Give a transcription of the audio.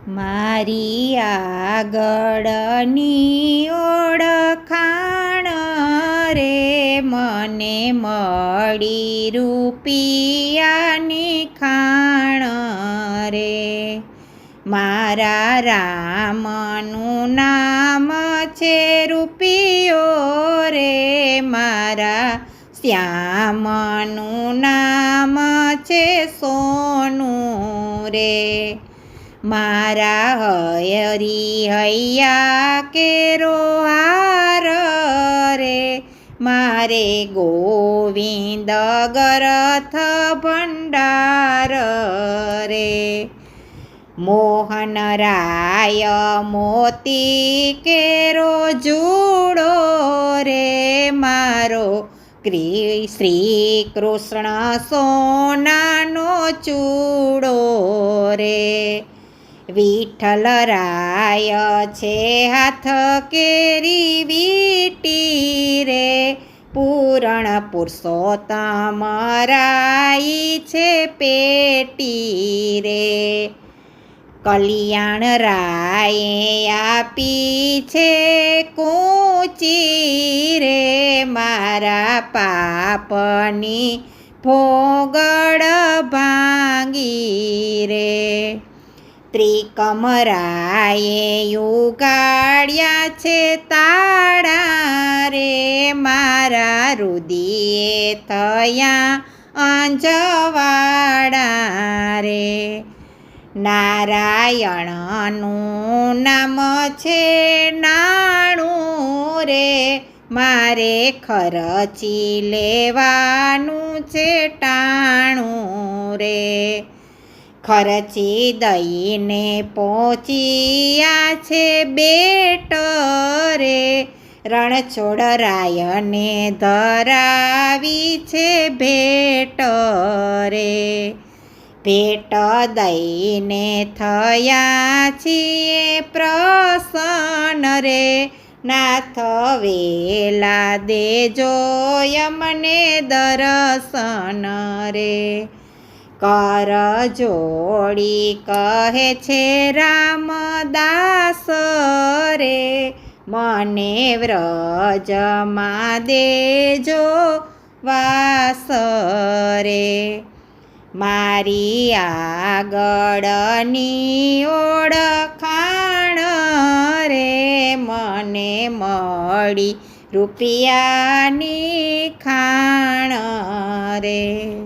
મારી આગળની ઓળખાણ રે, મને મળી રૂપિયાની ખાણ રે. મારા રામનું નામ છે રૂપિયો રે, મારા શ્યામનું નામ છે સોનું રે. મારા હરી હૈયા કેરો હાર રે, મારે ગોવિંદ ગરથ ભંડાર રે. મોહન રાય મોતી કેરો જુડો રે, મારો શ્રી કૃષ્ણ સોનાનો ચૂડો રે. વિઠ્ઠલ રાય છે હાથ કેરી વીટી રે, પૂરણ પુરુષોત્તમ રાઈ છે પેટી રે. કલ્યાણ રાયે આપી છે કૂચી રે, મારા પાપની ભોગળ ભાંગી રે. ત્રિકમરાયે ઉગાડ્યા છે તાળા રે, મારા રુદિયે થયા અંજવાળા રે. નારાયણનું નામ છે નાણું રે, મારે ખર્ચી લેવાનું છે ટાણું રે. ખર્ચી દઈને પહોંચ્યા છે બેટ રે, રણછોડરાયને ધરાવી છે ભેટ રે. ભેટ દઈને થયા છીએ પ્રસન્ન રે, નાથ વેલા દેજો યમને દર્શન રે. કર જોડી કહે છે રામદાસ રે, મને વ્રજમાં દેજો વાસ રે. મારી આગળની ઓળખાણ રે, મને મળી રૂપિયાની ખાણ રે.